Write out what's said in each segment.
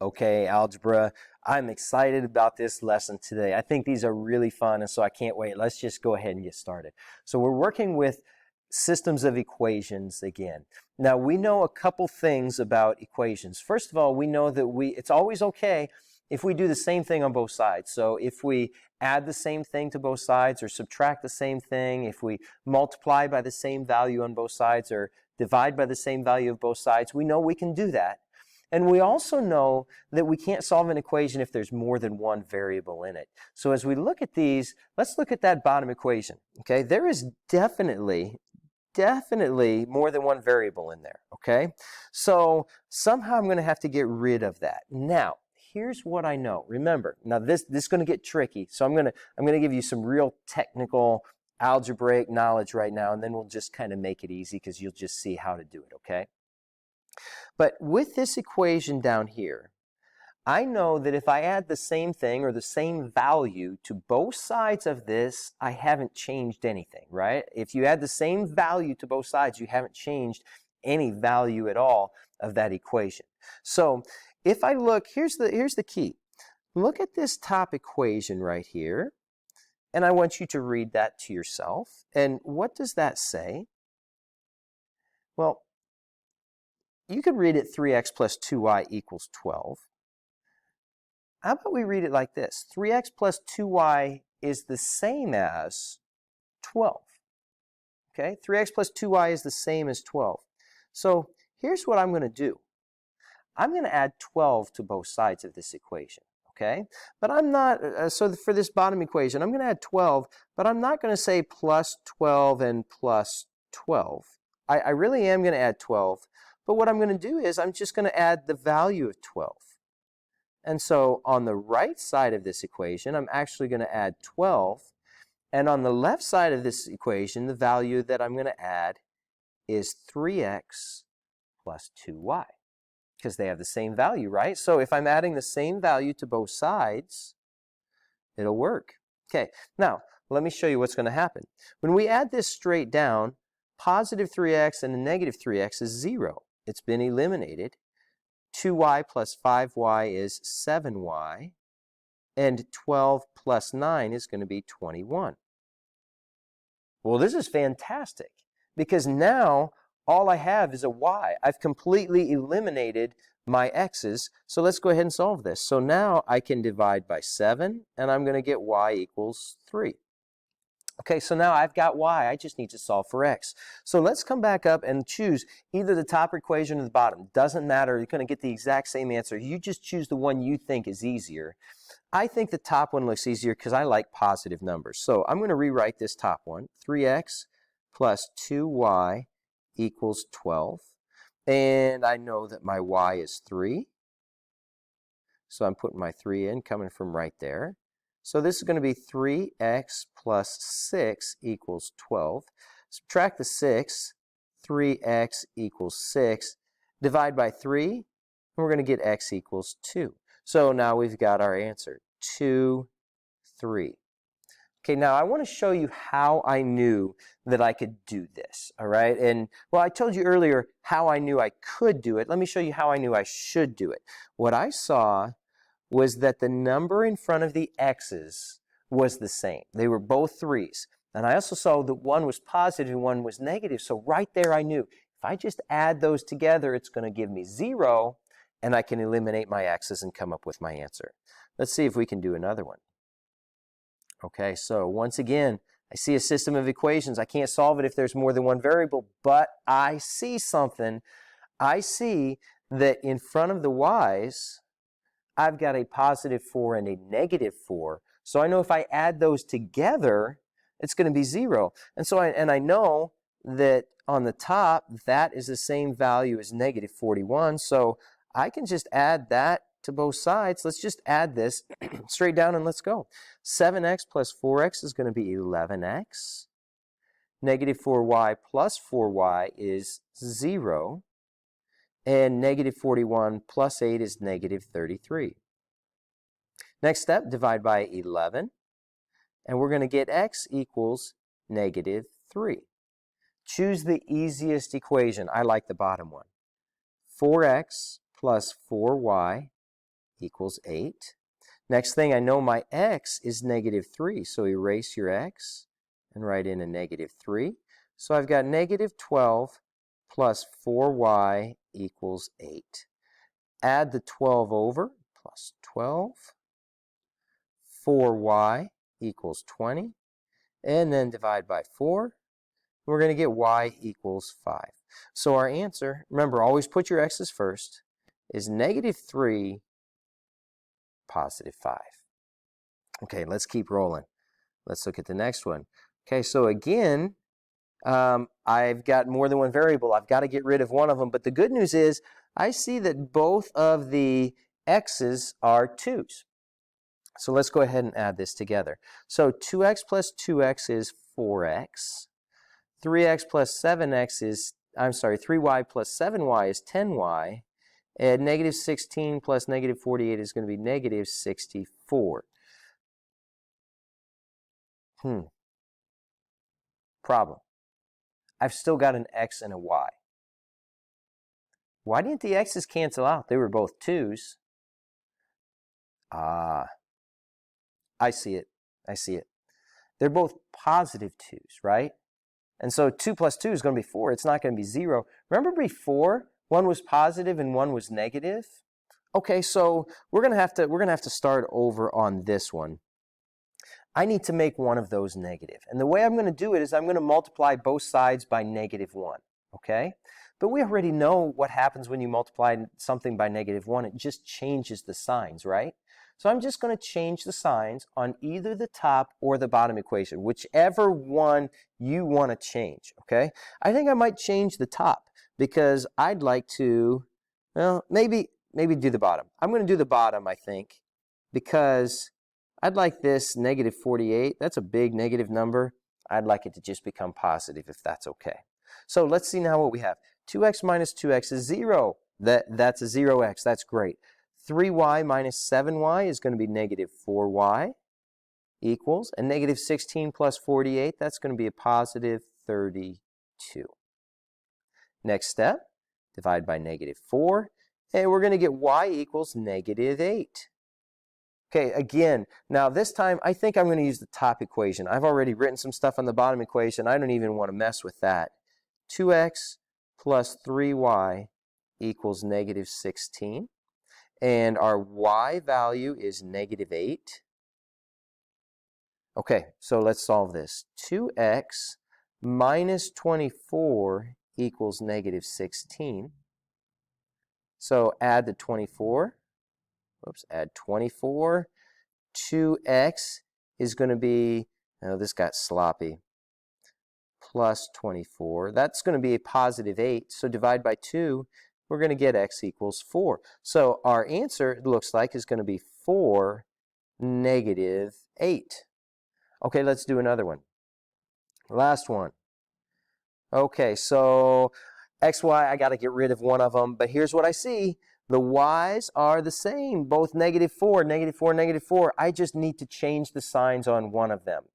Okay, algebra. I'm excited about this lesson today. I think these are really fun, and so I can't wait. Let's just go ahead and get started. So we're working with systems of equations again. Now, we know a couple things about equations. First of all, we know that it's always okay if we do the same thing on both sides. So if we add the same thing to both sides or subtract the same thing, if we multiply by the same value on both sides or divide by the same value of both sides, we know we can do that. And we also know that we can't solve an equation if there's more than one variable in it. So as we look at these, let's look at that bottom equation. Okay, there is definitely more than one variable in there. Okay, so somehow I'm going to have to get rid of that. Now, here's what I know. Remember, now this is going to get tricky. So I'm going to give you some real technical algebraic knowledge right now, and then we'll just kind of make it easy because you'll just see how to do it. Okay. But with this equation down here, I know that if I add the same thing or the same value to both sides of this, I haven't changed anything, right? If you add the same value to both sides, you haven't changed any value at all of that equation. So if I look, here's the key. Look at this top equation right here, and I want you to read that to yourself. And what does that say? Well, you could read it 3x plus 2y equals 12. How about we read it like this? 3x plus 2y is the same as 12. Okay, 3x plus 2y is the same as 12. So here's what I'm going to do. I'm going to add 12 to both sides of this equation. Okay, but I'm not, so for this bottom equation, I'm going to add 12, but I'm not going to say plus 12 and plus 12. I really am going to add 12. But what I'm going to do is I'm just going to add the value of 12. And so on the right side of this equation, I'm actually going to add 12. And on the left side of this equation, the value that I'm going to add is 3x plus 2y. Because they have the same value, right? So if I'm adding the same value to both sides, it'll work. Okay, now let me show you what's going to happen. When we add this straight down, positive 3x and a negative 3x is 0. It's been eliminated. 2y plus 5y is 7y. And 12 plus 9 is going to be 21. Well, this is fantastic because now all I have is a y. I've completely eliminated my x's. So let's go ahead and solve this. So now I can divide by 7, and I'm going to get y equals 3. Okay, so now I've got y. I just need to solve for x. So let's come back up and choose either the top equation or the bottom. Doesn't matter. You're going to get the exact same answer. You just choose the one you think is easier. I think the top one looks easier because I like positive numbers. So I'm going to rewrite this top one. 3x plus 2y equals 12. And I know that my y is 3. So I'm putting my 3 in, coming from right there. So this is going to be 3x plus 6 equals 12. Subtract the 6, 3x equals 6. Divide by 3, and we're going to get x equals 2. So now we've got our answer, 2, 3. Okay, now I want to show you how I knew that I could do this, all right? And, well, I told you earlier how I knew I could do it. Let me show you how I knew I should do it. What I saw was that the number in front of the x's was the same. They were both 3's. And I also saw that one was positive and one was negative. So right there I knew if I just add those together, it's going to give me 0, and I can eliminate my x's and come up with my answer. Let's see if we can do another one. Okay, so once again, I see a system of equations. I can't solve it if there's more than one variable, but I see something. I see that in front of the y's, I've got a positive 4 and a negative 4. So I know if I add those together, it's going to be 0. And so I know that on the top, that is the same value as negative 41. So I can just add that to both sides. Let's just add this straight down and let's go. 7x plus 4x is going to be 11x. Negative 4y plus 4y is 0. And negative 41 plus 8 is negative 33. Next step, divide by 11. And we're going to get x equals negative 3. Choose the easiest equation. I like the bottom one. 4x plus 4y equals 8. Next thing, I know my x is negative 3, so erase your x and write in a negative 3. So I've got negative 12 plus 4y equals 8. Add the 12 over, plus 12. 4y equals 20. And then divide by 4. We're going to get y equals 5. So our answer, remember, always put your x's first, is negative 3, positive 5. Okay, let's keep rolling. Let's look at the next one. Okay, so again, I've got more than one variable. I've got to get rid of one of them. But the good news is I see that both of the x's are 2's. So let's go ahead and add this together. So 2x plus 2x is 4x. 3x plus 7x is, 3y plus 7y is 10y. And negative 16 plus negative 48 is going to be negative 64. Problem. I've still got an x and a y. Why didn't the x's cancel out? They were both 2's. I see it. I see it. They're both positive 2's, right? And so 2 plus 2 is going to be 4. It's not going to be 0. Remember before, one was positive and one was negative? Okay, so we're going to have to start over on this one. I need to make one of those negative. And the way I'm going to do it is I'm going to multiply both sides by negative 1, okay? But we already know what happens when you multiply something by negative 1. It just changes the signs, right? So I'm just going to change the signs on either the top or the bottom equation, whichever one you want to change, okay? I think I might change the top because I'd like to, well, maybe do the bottom. I'm going to do the bottom, I think, because I'd like this negative 48. That's a big negative number. I'd like it to just become positive if that's okay. So let's see now what we have. 2x minus 2x is 0. That's a 0x. That's great. 3y minus 7y is going to be negative 4y equals, and negative 16 plus 48, that's going to be a positive 32. Next step, divide by negative 4, and we're going to get y equals negative 8. Okay, again, now this time I think I'm going to use the top equation. I've already written some stuff on the bottom equation. I don't even want to mess with that. 2x plus 3y equals negative 16. And our y value is negative 8. Okay, so let's solve this. 2x minus 24 equals negative 16. So add the 24. Oops, add 24. 2x is going to be, oh, this got sloppy, plus 24. That's going to be a positive 8. So divide by 2. We're going to get x equals 4. So our answer, it looks like, is going to be 4, negative 8. Okay, let's do another one. Last one. Okay, so x, y, I got to get rid of one of them. But here's what I see. The y's are the same, both negative 4, negative 4, negative 4. I just need to change the signs on one of them.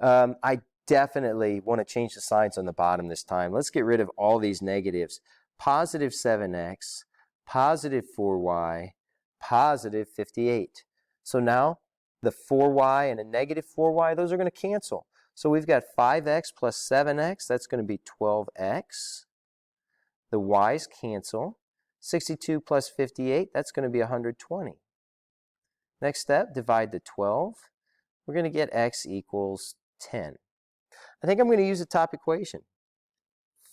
I definitely want to change the signs on the bottom this time. Let's get rid of all these negatives. Positive 7x, positive 4y, positive 58. So now the 4y and a negative 4y, those are going to cancel. So we've got 5x plus 7x, that's going to be 12x. The y's cancel. 62 plus 58, that's going to be 120. Next step, divide the 12. We're going to get x equals 10. I think I'm going to use the top equation.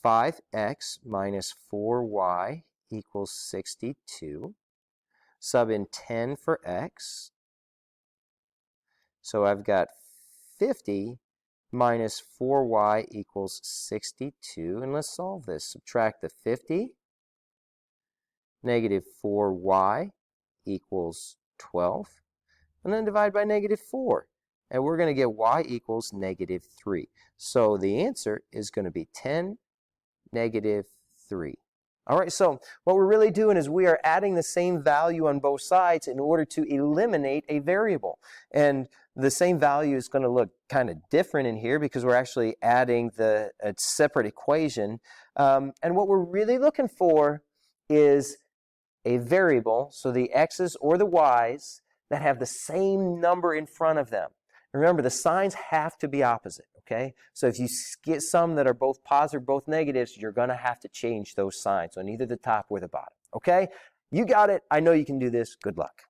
5x minus 4y equals 62. Sub in 10 for x. So I've got 50 minus 4y equals 62. And let's solve this. Subtract the 50. Negative 4y equals 12. And then divide by negative 4. And we're going to get y equals negative 3. So the answer is going to be 10, negative 3. All right, so what we're really doing is we are adding the same value on both sides in order to eliminate a variable. And the same value is going to look kind of different in here because we're actually adding a separate equation. And what we're really looking for is a variable, so the x's or the y's, that have the same number in front of them. Remember, the signs have to be opposite, okay? So if you get some that are both positive or both negatives, you're going to have to change those signs on either the top or the bottom, okay? You got it. I know you can do this. Good luck.